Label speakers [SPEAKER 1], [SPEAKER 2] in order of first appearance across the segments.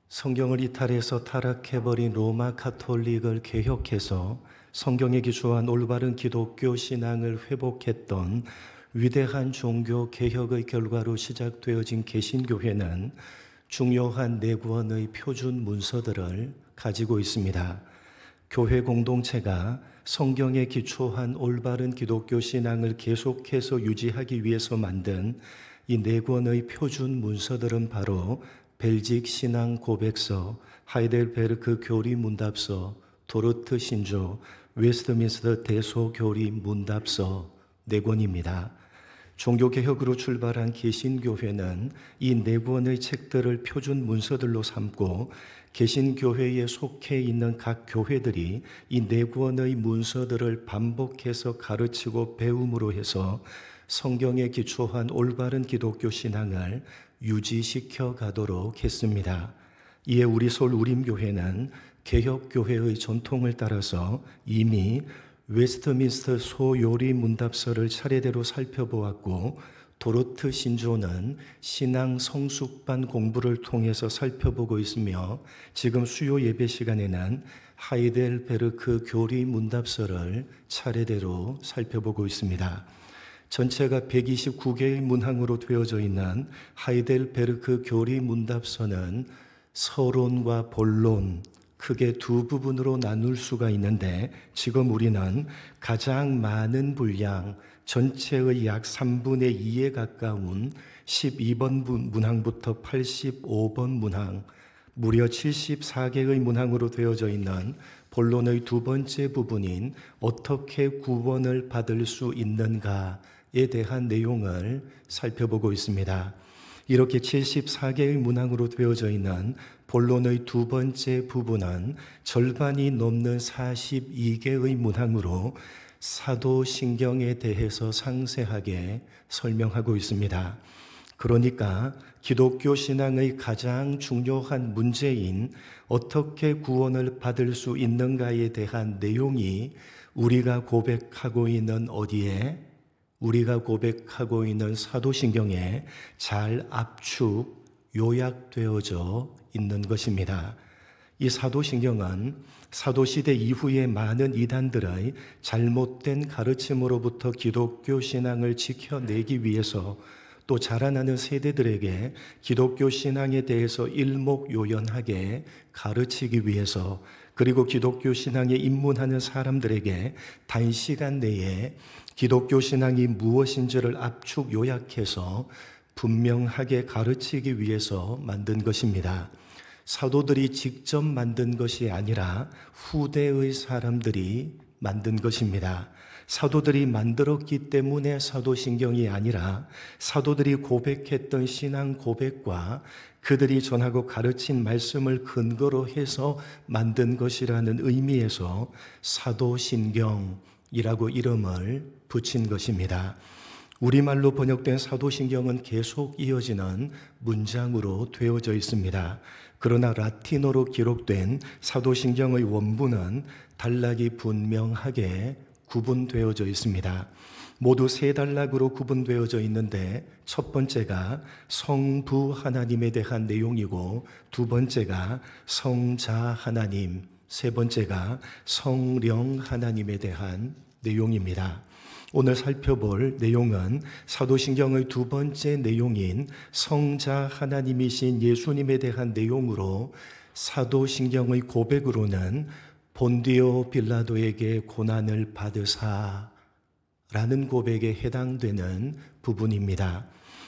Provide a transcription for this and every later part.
[SPEAKER 1] 성경을 이탈해서 타락해버린 로마 가톨릭을 개혁해서 성경에 기초한 올바른 기독교 신앙을 회복했던 위대한 종교 개혁의 결과로 시작되어진 개신교회는 중요한 네 권의 표준 문서들을 가지고 있습니다. 교회 공동체가 성경에 기초한 올바른 기독교 신앙을 계속해서 유지하기 위해서 만든 이 네 권의 표준 문서들은 바로 벨직 신앙 고백서, 하이델베르크 교리 문답서, 도르트 신조, 웨스트민스터 대소 교리 문답서 네 권입니다. 종교개혁으로 출발한 개신교회는 이 네 권의 책들을 표준 문서들로 삼고 개신교회에 속해 있는 각 교회들이 이 네 권의 문서들을 반복해서 가르치고 배움으로 해서 성경에 기초한 올바른 기독교 신앙을 유지시켜 가도록 했습니다. 이에 우리 서울 우림교회는 개혁교회의 전통을 따라서 이미 웨스트민스터 소요리 문답서를 차례대로 살펴보았고, 도르트 신조는 신앙 성숙반 공부를 통해서 살펴보고 있으며, 지금 수요 예배 시간에는 하이델베르크 교리 문답서를 차례대로 살펴보고 있습니다. 전체가 129개의 문항으로 되어져 있는 하이델베르크 교리 문답서는 서론과 본론, 크게 두 부분으로 나눌 수가 있는데, 지금 우리는 가장 많은 분량, 전체의 약 3분의 2에 가까운 12번 문항부터 85번 문항, 무려 74개의 문항으로 되어져 있는 본론의 두 번째 부분인 어떻게 구원을 받을 수 있는가에 대한 내용을 살펴보고 있습니다. 이렇게 74개의 문항으로 되어져 있는 본론의 두 번째 부분은 절반이 넘는 42개의 문항으로 사도신경에 대해서 상세하게 설명하고 있습니다. 그러니까 기독교 신앙의 가장 중요한 문제인 어떻게 구원을 받을 수 있는가에 대한 내용이 우리가 고백하고 있는 어디에? 우리가 고백하고 있는 사도신경에 잘 압축, 요약되어져 있는 것입니다. 이 사도신경은 사도시대 이후의 많은 이단들의 잘못된 가르침으로부터 기독교 신앙을 지켜내기 위해서, 또 자라나는 세대들에게 기독교 신앙에 대해서 일목요연하게 가르치기 위해서, 그리고 기독교 신앙에 입문하는 사람들에게 단시간 내에 기독교 신앙이 무엇인지를 압축 요약해서 분명하게 가르치기 위해서 만든 것입니다. 사도들이 직접 만든 것이 아니라 후대의 사람들이 만든 것입니다. 사도들이 만들었기 때문에 사도신경이 아니라 사도들이 고백했던 신앙 고백과 그들이 전하고 가르친 말씀을 근거로 해서 만든 것이라는 의미에서 사도신경이라고 이름을 붙인 것입니다. 우리말로 번역된 사도신경은 계속 이어지는 문장으로 되어져 있습니다. 그러나 라틴어로 기록된 사도신경의 원문은 단락이 분명하게 구분되어져 있습니다. 모두 세 단락으로 구분되어져 있는데, 첫 번째가 성부 하나님에 대한 내용이고, 두 번째가 성자 하나님, 세 번째가 성령 하나님에 대한 내용입니다. 오늘 살펴볼 내용은 사도신경의 두 번째 내용인 성자 하나님이신 예수님에 대한 내용으로, 사도신경의 고백으로는 본디오 빌라도에게 고난을 받으사 라는 고백에 해당되는 부분입니다.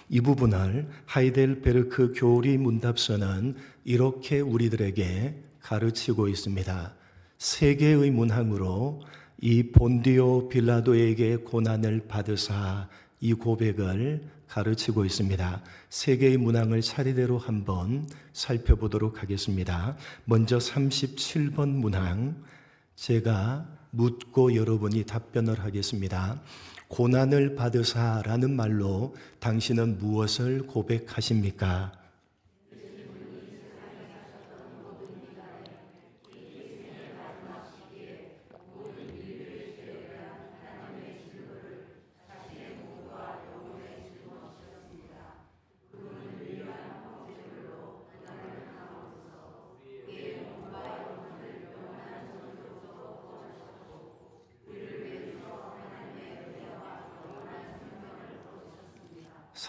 [SPEAKER 1] 이 부분을 하이델베르크 교리 문답서는 이렇게 우리들에게 가르치고 있습니다. 세 개의 문항으로 이 본디오 빌라도에게 고난을 받으사, 이 고백을 가르치고 있습니다. 세 개의 문항을 차례대로 한번 살펴보도록 하겠습니다. 먼저 37번 문항, 제가 묻고 여러분이 답변을 하겠습니다. 고난을 받으사라는 말로 당신은 무엇을 고백하십니까?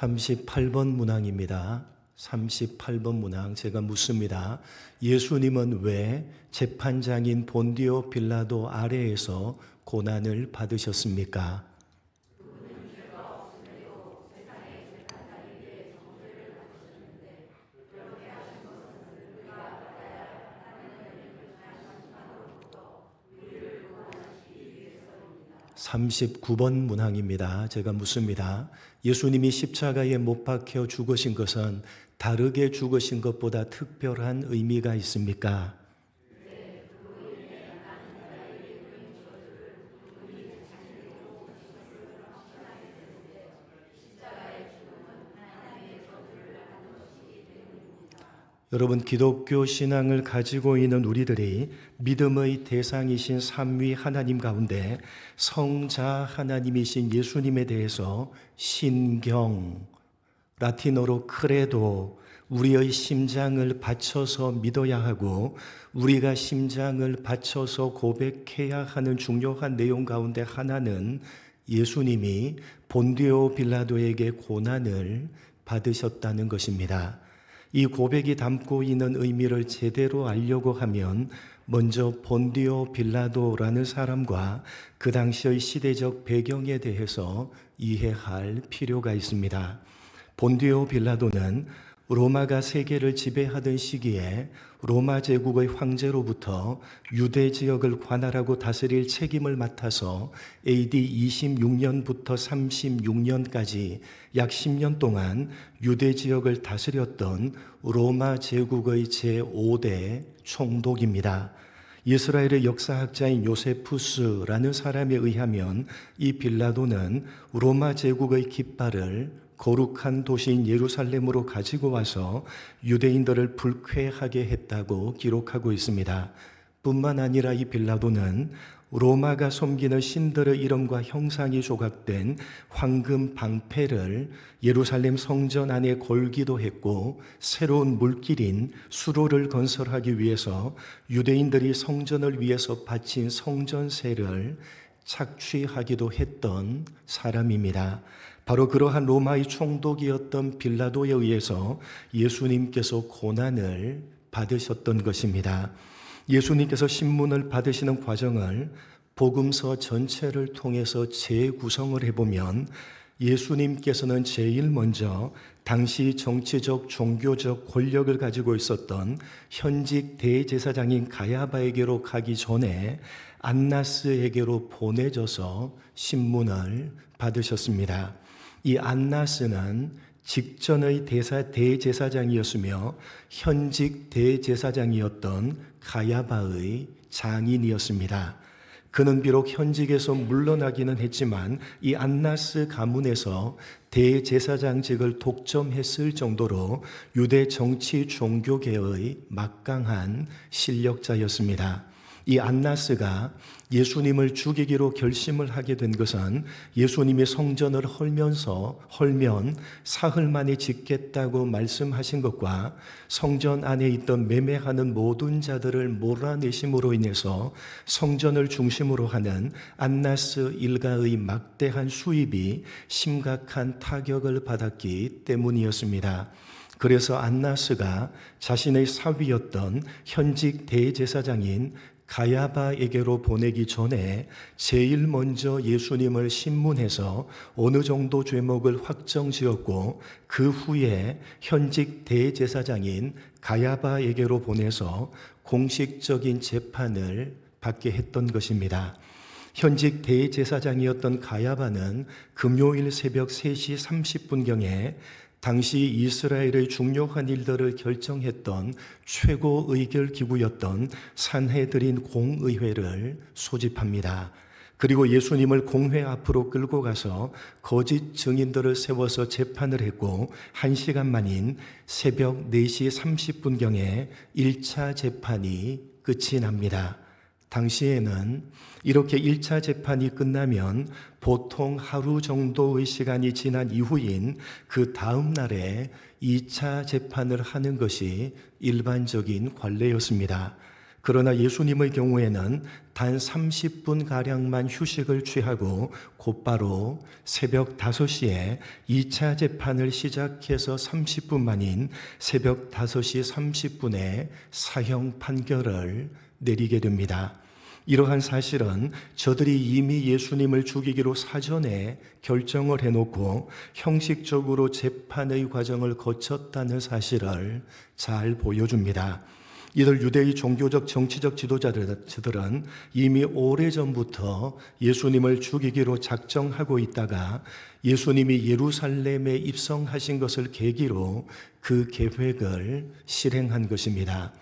[SPEAKER 1] 38번 문항입니다. 38번 문항 제가 묻습니다. 예수님은 왜 재판장인 본디오 빌라도 아래에서 고난을 받으셨습니까? 39번 문항입니다. 제가 묻습니다. 예수님이 십자가에 못 박혀 죽으신 것은 다르게 죽으신 것보다 특별한 의미가 있습니까? 여러분, 기독교 신앙을 가지고 있는 우리들이 믿음의 대상이신 삼위 하나님 가운데 성자 하나님이신 예수님에 대해서 신경, 라틴어로 크레도, 우리의 심장을 바쳐서 믿어야 하고 우리가 심장을 바쳐서 고백해야 하는 중요한 내용 가운데 하나는 예수님이 본디오 빌라도에게 고난을 받으셨다는 것입니다. 이 고백이 담고 있는 의미를 제대로 알려고 하면 먼저 본디오 빌라도라는 사람과 그 당시의 시대적 배경에 대해서 이해할 필요가 있습니다. 본디오 빌라도는 로마가 세계를 지배하던 시기에 로마 제국의 황제로부터 유대 지역을 관할하고 다스릴 책임을 맡아서 AD 26년부터 36년까지 약 10년 동안 유대 지역을 다스렸던 로마 제국의 제5대 총독입니다. 이스라엘의 역사학자인 요세푸스라는 사람에 의하면 이 빌라도는 로마 제국의 깃발을 거룩한 도시인 예루살렘으로 가지고 와서 유대인들을 불쾌하게 했다고 기록하고 있습니다. 뿐만 아니라 이 빌라도는 로마가 섬기는 신들의 이름과 형상이 조각된 황금 방패를 예루살렘 성전 안에 걸기도 했고 새로운 물길인 수로를 건설하기 위해서 유대인들이 성전을 위해서 바친 성전세를 착취하기도 했던 사람입니다. 바로 그러한 로마의 총독이었던 빌라도에 의해서 예수님께서 고난을 받으셨던 것입니다. 예수님께서 신문을 받으시는 과정을 복음서 전체를 통해서 재구성을 해보면 예수님께서는 제일 먼저 당시 정치적, 종교적 권력을 가지고 있었던 현직 대제사장인 가야바에게로 가기 전에 안나스에게로 보내져서 신문을 받으셨습니다. 이 안나스는 직전의 대제사장이었으며 현직 대제사장이었던 가야바의 장인이었습니다. 그는 비록 현직에서 물러나기는 했지만 이 안나스 가문에서 대제사장직을 독점했을 정도로 유대 정치 종교계의 막강한 실력자였습니다. 이 안나스가 예수님을 죽이기로 결심을 하게 된 것은 예수님이 성전을 헐면 사흘 만에 짓겠다고 말씀하신 것과 성전 안에 있던 매매하는 모든 자들을 몰아내심으로 인해서 성전을 중심으로 하는 안나스 일가의 막대한 수입이 심각한 타격을 받았기 때문이었습니다. 그래서 안나스가 자신의 사위였던 현직 대제사장인 가야바에게로 보내기 전에 제일 먼저 예수님을 신문해서 어느 정도 죄목을 확정지었고 그 후에 현직 대제사장인 가야바에게로 보내서 공식적인 재판을 받게 했던 것입니다. 현직 대제사장이었던 가야바는 금요일 새벽 3시 30분경에 당시 이스라엘의 중요한 일들을 결정했던 최고 의결기구였던 산헤드린 공의회를 소집합니다. 그리고 예수님을 공회 앞으로 끌고 가서 거짓 증인들을 세워서 재판을 했고 1시간 만인 새벽 4시 30분경에 1차 재판이 끝이 납니다. 당시에는 이렇게 1차 재판이 끝나면 보통 하루 정도의 시간이 지난 이후인 그 다음 날에 2차 재판을 하는 것이 일반적인 관례였습니다. 그러나 예수님의 경우에는 단 30분 가량만 휴식을 취하고 곧바로 새벽 5시에 2차 재판을 시작해서 30분 만인 새벽 5시 30분에 사형 판결을 내리게 됩니다. 이러한 사실은 저들이 이미 예수님을 죽이기로 사전에 결정을 해놓고 형식적으로 재판의 과정을 거쳤다는 사실을 잘 보여줍니다. 이들 유대의 종교적 정치적 지도자들은 이미 오래전부터 예수님을 죽이기로 작정하고 있다가 예수님이 예루살렘에 입성하신 것을 계기로 그 계획을 실행한 것입니다.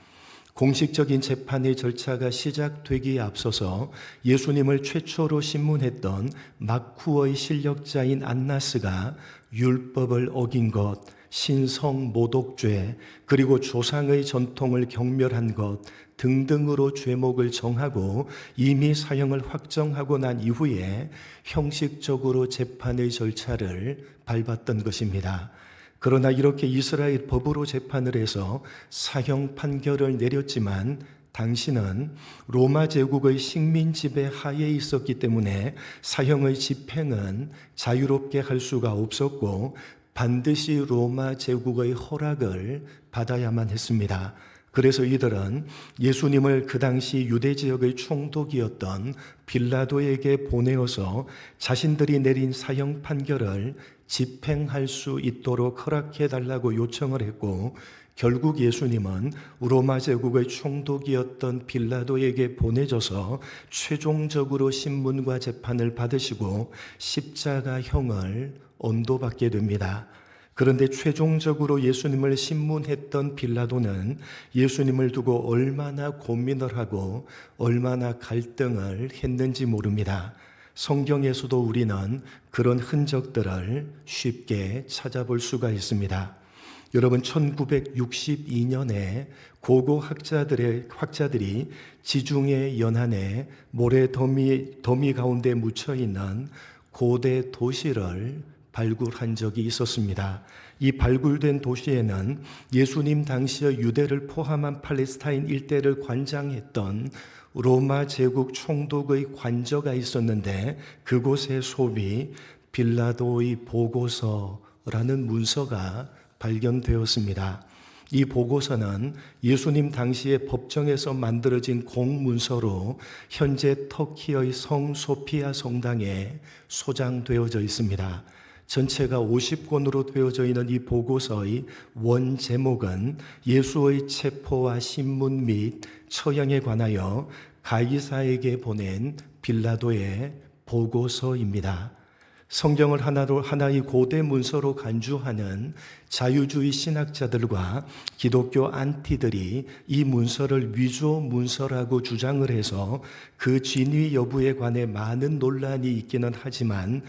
[SPEAKER 1] 공식적인 재판의 절차가 시작되기에 앞서서 예수님을 최초로 신문했던 마쿠어의 실력자인 안나스가 율법을 어긴 것, 신성 모독죄, 그리고 조상의 전통을 경멸한 것 등등으로 죄목을 정하고 이미 사형을 확정하고 난 이후에 형식적으로 재판의 절차를 밟았던 것입니다. 그러나 이렇게 이스라엘 법으로 재판을 해서 사형 판결을 내렸지만 당신은 로마 제국의 식민 지배 하에 있었기 때문에 사형의 집행은 자유롭게 할 수가 없었고 반드시 로마 제국의 허락을 받아야만 했습니다. 그래서 이들은 예수님을 그 당시 유대 지역의 총독이었던 빌라도에게 보내어서 자신들이 내린 사형 판결을 집행할 수 있도록 허락해달라고 요청을 했고, 결국 예수님은 로마 제국의 총독이었던 빌라도에게 보내져서 최종적으로 신문과 재판을 받으시고 십자가형을 언도받게 됩니다. 그런데 최종적으로 예수님을 신문했던 빌라도는 예수님을 두고 얼마나 고민을 하고 얼마나 갈등을 했는지 모릅니다. 성경에서도 우리는 그런 흔적들을 쉽게 찾아볼 수가 있습니다. 여러분, 1962년에 고고 학자들이 지중해 연안에 모래 더미 가운데 묻혀있는 고대 도시를 발굴한 적이 있었습니다. 이 발굴된 도시에는 예수님 당시의 유대를 포함한 팔레스타인 일대를 관장했던 로마 제국 총독의 관저가 있었는데 그곳에 소위 빌라도의 보고서라는 문서가 발견되었습니다. 이 보고서는 예수님 당시의 법정에서 만들어진 공문서로 현재 터키의 성 소피아 성당에 소장되어져 있습니다. 전체가 50권으로 되어져 있는 이 보고서의 원 제목은 예수의 체포와 신문 및 처형에 관하여 가이사에게 보낸 빌라도의 보고서입니다. 성경을 하나의 고대 문서로 간주하는 자유주의 신학자들과 기독교 안티들이 이 문서를 위조 문서라고 주장을 해서 그 진위 여부에 관해 많은 논란이 있기는 하지만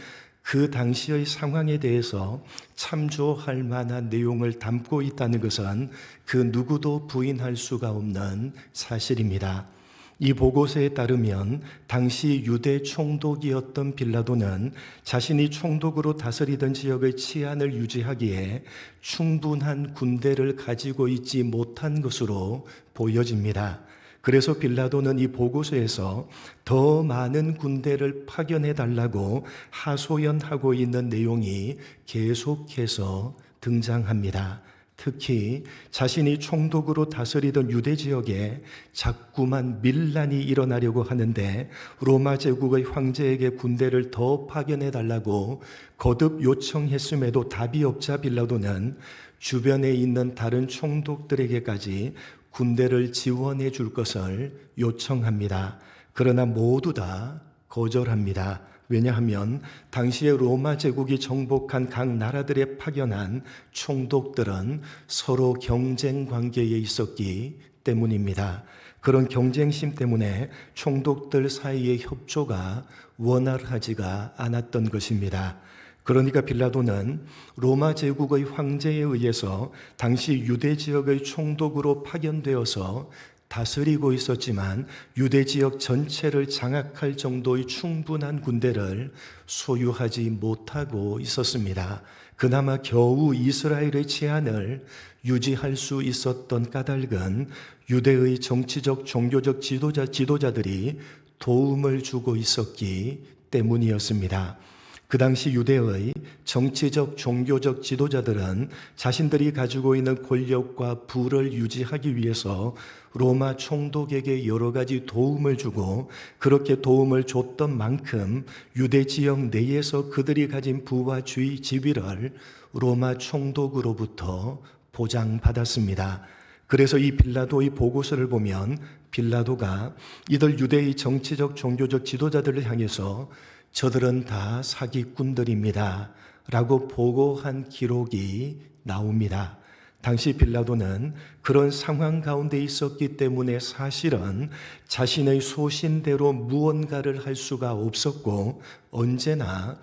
[SPEAKER 1] 그 당시의 상황에 대해서 참조할 만한 내용을 담고 있다는 것은 그 누구도 부인할 수가 없는 사실입니다. 이 보고서에 따르면 당시 유대 총독이었던 빌라도는 자신이 총독으로 다스리던 지역의 치안을 유지하기에 충분한 군대를 가지고 있지 못한 것으로 보여집니다. 그래서 빌라도는 이 보고서에서 더 많은 군대를 파견해 달라고 하소연하고 있는 내용이 계속해서 등장합니다. 특히 자신이 총독으로 다스리던 유대 지역에 자꾸만 밀란이 일어나려고 하는데 로마 제국의 황제에게 군대를 더 파견해 달라고 거듭 요청했음에도 답이 없자 빌라도는 주변에 있는 다른 총독들에게까지 군대를 지원해 줄 것을 요청합니다. 그러나 모두 다 거절합니다. 왜냐하면 당시에 로마 제국이 정복한 각 나라들에 파견한 총독들은 서로 경쟁 관계에 있었기 때문입니다. 그런 경쟁심 때문에 총독들 사이의 협조가 원활하지가 않았던 것입니다. 그러니까 빌라도는 로마 제국의 황제에 의해서 당시 유대 지역의 총독으로 파견되어서 다스리고 있었지만 유대 지역 전체를 장악할 정도의 충분한 군대를 소유하지 못하고 있었습니다. 그나마 겨우 이스라엘의 치안을 유지할 수 있었던 까닭은 유대의 정치적 종교적 지도자들이 도움을 주고 있었기 때문이었습니다. 그 당시 유대의 정치적 종교적 지도자들은 자신들이 가지고 있는 권력과 부를 유지하기 위해서 로마 총독에게 여러 가지 도움을 주고, 그렇게 도움을 줬던 만큼 유대 지역 내에서 그들이 가진 부와 지위를 로마 총독으로부터 보장받았습니다. 그래서 이 빌라도의 보고서를 보면 빌라도가 이들 유대의 정치적 종교적 지도자들을 향해서 저들은 다 사기꾼들입니다 라고 보고한 기록이 나옵니다. 당시 빌라도는 그런 상황 가운데 있었기 때문에 사실은 자신의 소신대로 무언가를 할 수가 없었고, 언제나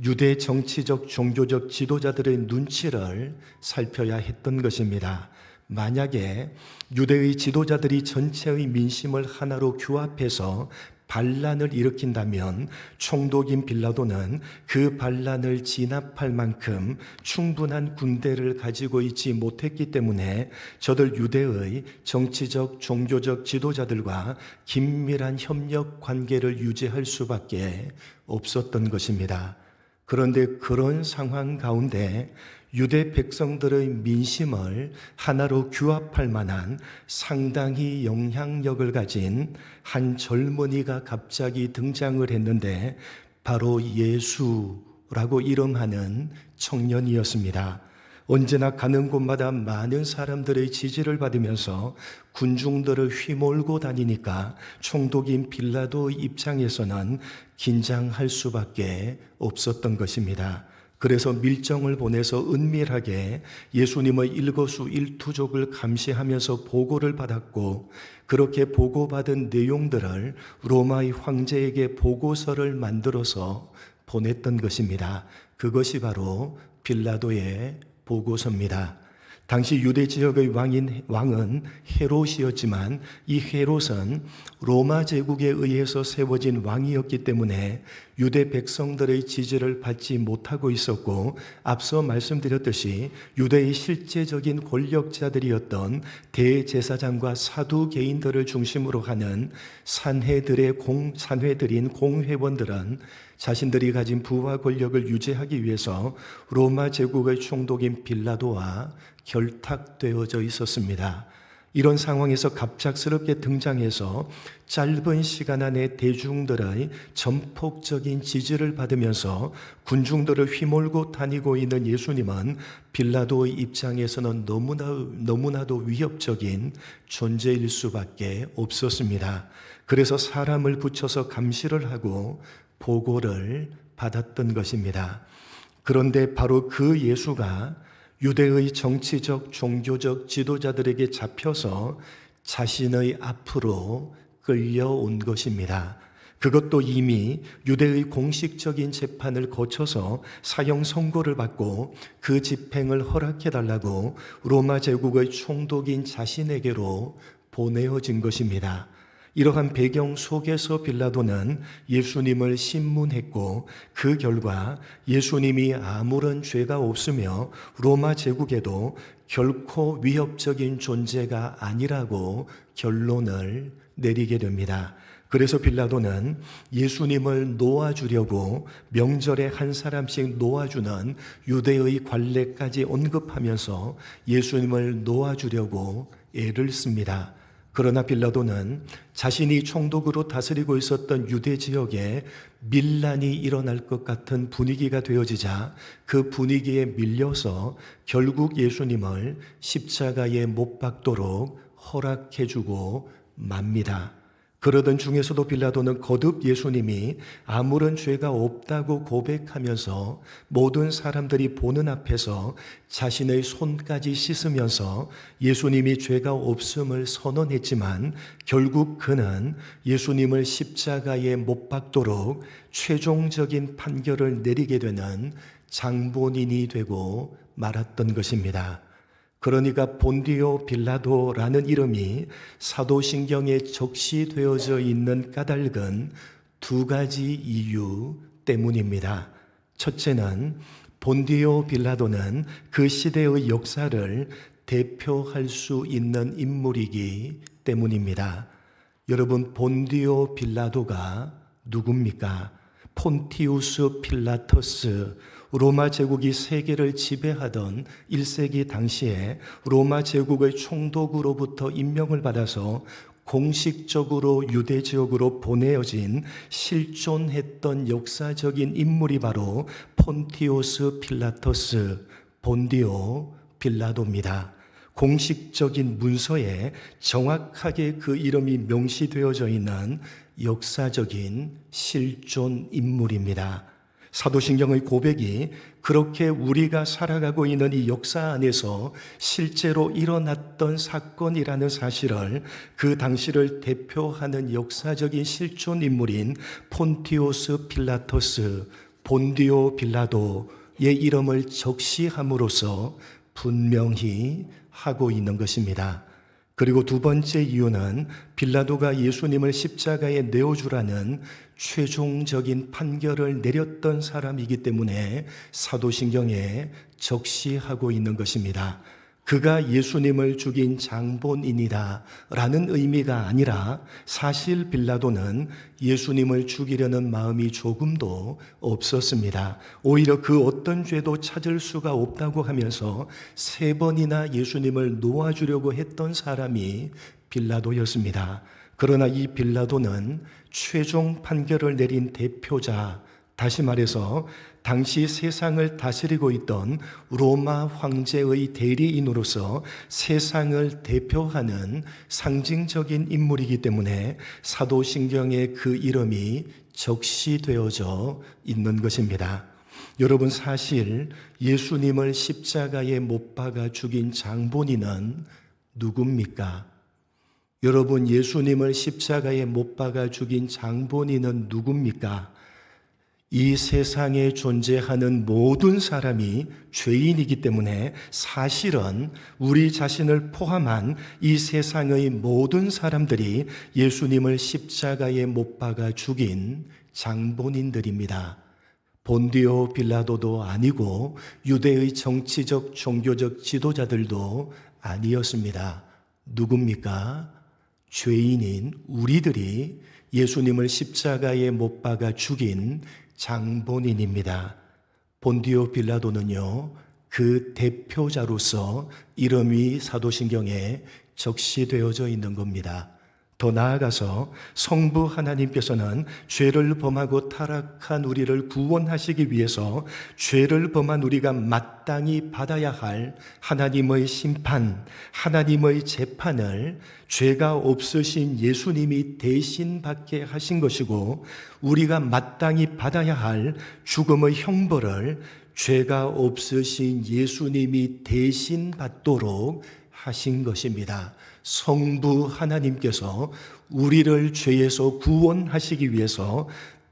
[SPEAKER 1] 유대 정치적 종교적 지도자들의 눈치를 살펴야 했던 것입니다. 만약에 유대의 지도자들이 전체의 민심을 하나로 규합해서 반란을 일으킨다면 총독인 빌라도는 그 반란을 진압할 만큼 충분한 군대를 가지고 있지 못했기 때문에 저들 유대의 정치적 종교적 지도자들과 긴밀한 협력 관계를 유지할 수밖에 없었던 것입니다. 그런데 그런 상황 가운데 유대 백성들의 민심을 하나로 규합할 만한 상당히 영향력을 가진 한 젊은이가 갑자기 등장을 했는데, 바로 예수라고 이름하는 청년이었습니다. 언제나 가는 곳마다 많은 사람들의 지지를 받으면서 군중들을 휘몰고 다니니까 총독인 빌라도의 입장에서는 긴장할 수밖에 없었던 것입니다. 그래서 밀정을 보내서 은밀하게 예수님의 일거수일투족을 감시하면서 보고를 받았고, 그렇게 보고받은 내용들을 로마의 황제에게 보고서를 만들어서 보냈던 것입니다. 그것이 바로 빌라도의 보고서입니다. 당시 유대 지역의 왕은 헤롯이었지만 이 헤롯은 로마 제국에 의해서 세워진 왕이었기 때문에 유대 백성들의 지지를 받지 못하고 있었고, 앞서 말씀드렸듯이 유대의 실제적인 권력자들이었던 대제사장과 사두개인들을 중심으로 하는 산회들인 공회원들은 자신들이 가진 부와 권력을 유지하기 위해서 로마 제국의 총독인 빌라도와 결탁되어져 있었습니다. 이런 상황에서 갑작스럽게 등장해서 짧은 시간 안에 대중들의 전폭적인 지지를 받으면서 군중들을 휘몰고 다니고 있는 예수님은 빌라도의 입장에서는 너무나도 위협적인 존재일 수밖에 없었습니다. 그래서 사람을 붙여서 감시를 하고 보고를 받았던 것입니다. 그런데 바로 그 예수가 유대의 정치적 종교적 지도자들에게 잡혀서 자신의 앞으로 끌려온 것입니다. 그것도 이미 유대의 공식적인 재판을 거쳐서 사형 선고를 받고 그 집행을 허락해달라고 로마 제국의 총독인 자신에게로 보내어진 것입니다. 이러한 배경 속에서 빌라도는 예수님을 신문했고, 그 결과 예수님이 아무런 죄가 없으며 로마 제국에도 결코 위협적인 존재가 아니라고 결론을 내리게 됩니다. 그래서 빌라도는 예수님을 놓아주려고 명절에 한 사람씩 놓아주는 유대의 관례까지 언급하면서 예수님을 놓아주려고 애를 씁니다. 그러나 빌라도는 자신이 총독으로 다스리고 있었던 유대 지역에 밀란이 일어날 것 같은 분위기가 되어지자 그 분위기에 밀려서 결국 예수님을 십자가에 못 박도록 허락해주고 맙니다. 그러던 중에서도 빌라도는 거듭 예수님이 아무런 죄가 없다고 고백하면서 모든 사람들이 보는 앞에서 자신의 손까지 씻으면서 예수님이 죄가 없음을 선언했지만, 결국 그는 예수님을 십자가에 못 박도록 최종적인 판결을 내리게 되는 장본인이 되고 말았던 것입니다. 그러니까 본디오 빌라도라는 이름이 사도신경에 적시되어져 있는 까닭은 두 가지 이유 때문입니다. 첫째는 본디오 빌라도는 그 시대의 역사를 대표할 수 있는 인물이기 때문입니다. 여러분, 본디오 빌라도가 누굽니까? 폰티우스 필라터스, 로마 제국이 세계를 지배하던 1세기 당시에 로마 제국의 총독으로부터 임명을 받아서 공식적으로 유대 지역으로 보내어진 실존했던 역사적인 인물이 바로 폰티우스 필라터스, 본디오 빌라도입니다. 공식적인 문서에 정확하게 그 이름이 명시되어져 있는 역사적인 실존 인물입니다. 사도신경의 고백이 그렇게 우리가 살아가고 있는 이 역사 안에서 실제로 일어났던 사건이라는 사실을, 그 당시를 대표하는 역사적인 실존 인물인 폰티오스 필라토스, 본디오 빌라도의 이름을 적시함으로써 분명히 하고 있는 것입니다. 그리고 두 번째 이유는 빌라도가 예수님을 십자가에 내어주라는 최종적인 판결을 내렸던 사람이기 때문에 사도신경에 적시하고 있는 것입니다. 그가 예수님을 죽인 장본인이다 라는 의미가 아니라 사실 빌라도는 예수님을 죽이려는 마음이 조금도 없었습니다. 오히려 그 어떤 죄도 찾을 수가 없다고 하면서 3번이나 예수님을 놓아주려고 했던 사람이 빌라도였습니다. 그러나 이 빌라도는 최종 판결을 내린 대표자, 다시 말해서 당시 세상을 다스리고 있던 로마 황제의 대리인으로서 세상을 대표하는 상징적인 인물이기 때문에 사도신경에 그 이름이 적시되어져 있는 것입니다. 여러분, 사실 예수님을 십자가에 못 박아 죽인 장본인은 누굽니까? 여러분, 예수님을 십자가에 못 박아 죽인 장본인은 누굽니까? 이 세상에 존재하는 모든 사람이 죄인이기 때문에 사실은 우리 자신을 포함한 이 세상의 모든 사람들이 예수님을 십자가에 못 박아 죽인 장본인들입니다. 본디오 빌라도도 아니고 유대의 정치적 종교적 지도자들도 아니었습니다. 누굽니까? 죄인인 우리들이 예수님을 십자가에 못 박아 죽인 장본인입니다. 본디오 빌라도는요, 그 대표자로서 이름이 사도신경에 적시되어져 있는 겁니다. 더 나아가서 성부 하나님께서는 죄를 범하고 타락한 우리를 구원하시기 위해서 죄를 범한 우리가 마땅히 받아야 할 하나님의 심판, 하나님의 재판을 죄가 없으신 예수님이 대신 받게 하신 것이고, 우리가 마땅히 받아야 할 죽음의 형벌을 죄가 없으신 예수님이 대신 받도록 하신 것입니다. 성부 하나님께서 우리를 죄에서 구원하시기 위해서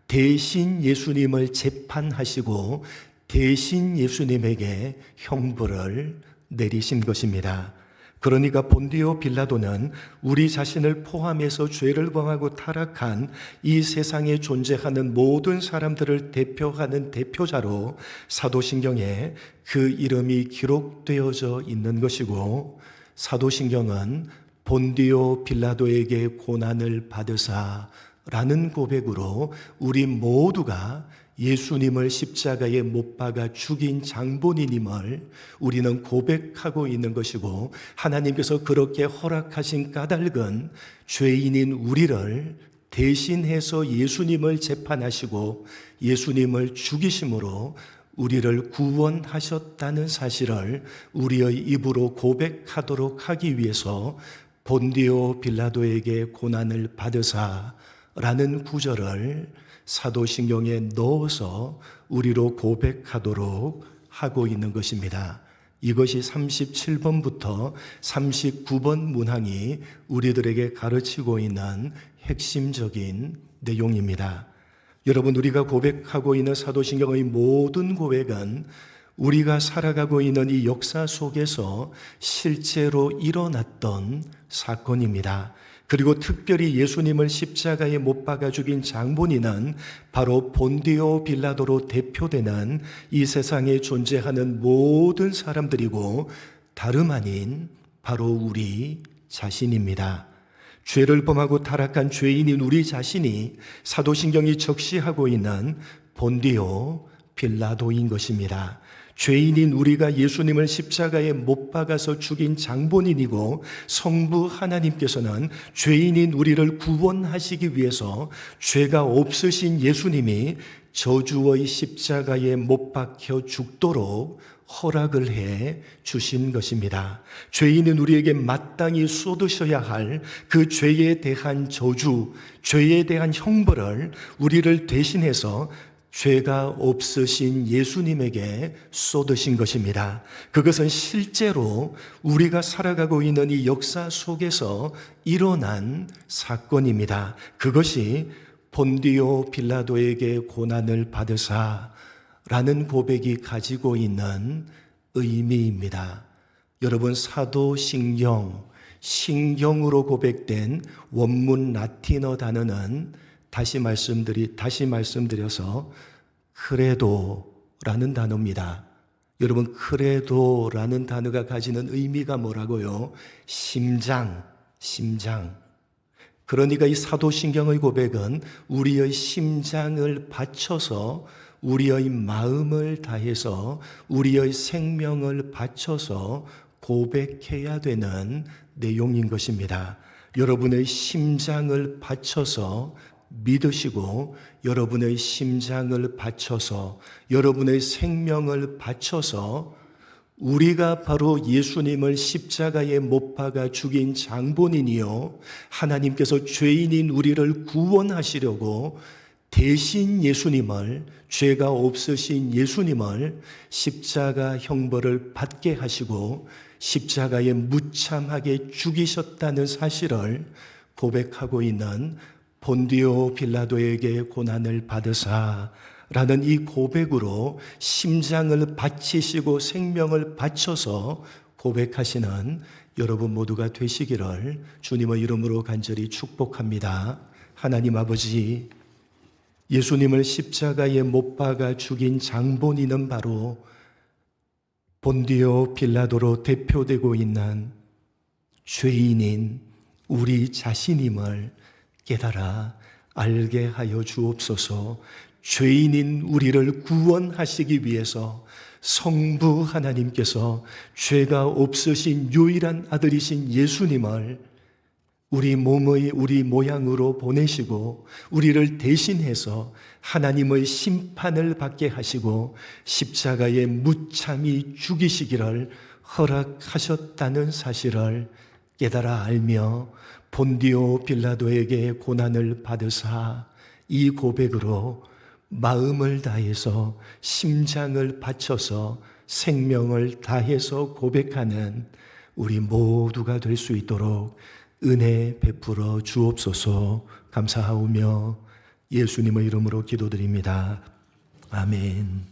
[SPEAKER 1] 대신 예수님을 재판하시고 대신 예수님에게 형벌을 내리신 것입니다. 그러니까 본디오 빌라도는 우리 자신을 포함해서 죄를 범하고 타락한 이 세상에 존재하는 모든 사람들을 대표하는 대표자로 사도신경에 그 이름이 기록되어져 있는 것이고, 사도신경은 본디오 빌라도에게 고난을 받으사라는 고백으로 우리 모두가 예수님을 십자가에 못 박아 죽인 장본인임을 우리는 고백하고 있는 것이고, 하나님께서 그렇게 허락하신 까닭은 죄인인 우리를 대신해서 예수님을 재판하시고 예수님을 죽이심으로 우리를 구원하셨다는 사실을 우리의 입으로 고백하도록 하기 위해서 본디오 빌라도에게 고난을 받으사라는 구절을 사도신경에 넣어서 우리로 고백하도록 하고 있는 것입니다. 이것이 37번부터 39번 문항이 우리들에게 가르치고 있는 핵심적인 내용입니다. 여러분, 우리가 고백하고 있는 사도신경의 모든 고백은 우리가 살아가고 있는 이 역사 속에서 실제로 일어났던 사건입니다. 그리고 특별히 예수님을 십자가에 못 박아 죽인 장본인은 바로 본디오 빌라도로 대표되는 이 세상에 존재하는 모든 사람들이고, 다름 아닌 바로 우리 자신입니다. 죄를 범하고 타락한 죄인인 우리 자신이 사도신경이 적시하고 있는 본디오 빌라도인 것입니다. 죄인인 우리가 예수님을 십자가에 못 박아서 죽인 장본인이고 성부 하나님께서는 죄인인 우리를 구원하시기 위해서 죄가 없으신 예수님이 저주의 십자가에 못 박혀 죽도록 허락을 해 주신 것입니다. 죄인은 우리에게 마땅히 쏟으셔야 할 그 죄에 대한 저주, 죄에 대한 형벌을 우리를 대신해서 죄가 없으신 예수님에게 쏟으신 것입니다. 그것은 실제로 우리가 살아가고 있는 이 역사 속에서 일어난 사건입니다. 그것이 본디오 빌라도에게 고난을 받으사라는 고백이 가지고 있는 의미입니다. 여러분, 사도신경, 신경으로 고백된 원문 라틴어 단어는 다시 말씀드려서 크레도라는 단어입니다. 여러분, 크레도라는 단어가 가지는 의미가 뭐라고요? 심장. 그러니까 이 사도신경의 고백은 우리의 심장을 바쳐서, 우리의 마음을 다해서, 우리의 생명을 바쳐서 고백해야 되는 내용인 것입니다. 여러분의 심장을 바쳐서 믿으시고, 여러분의 심장을 바쳐서, 여러분의 생명을 바쳐서 우리가 바로 예수님을 십자가에 못 박아 죽인 장본인이요, 하나님께서 죄인인 우리를 구원하시려고 대신 예수님을, 죄가 없으신 예수님을 십자가 형벌을 받게 하시고 십자가에 무참하게 죽이셨다는 사실을 고백하고 있는 본디오 빌라도에게 고난을 받으사라는 이 고백으로 심장을 바치시고 생명을 바쳐서 고백하시는 여러분 모두가 되시기를 주님의 이름으로 간절히 축복합니다. 하나님 아버지, 예수님을 십자가에 못 박아 죽인 장본인은 바로 본디오 빌라도로 대표되고 있는 죄인인 우리 자신임을 깨달아 알게 하여 주옵소서. 죄인인 우리를 구원하시기 위해서 성부 하나님께서 죄가 없으신 유일한 아들이신 예수님을 우리 모양으로 보내시고 우리를 대신해서 하나님의 심판을 받게 하시고 십자가에 무참히 죽이시기를 허락하셨다는 사실을 깨달아 알며 본디오 빌라도에게 고난을 받으사 이 고백으로 마음을 다해서 심장을 바쳐서 생명을 다해서 고백하는 우리 모두가 될 수 있도록 은혜 베풀어 주옵소서. 감사하오며 예수님의 이름으로 기도드립니다. 아멘.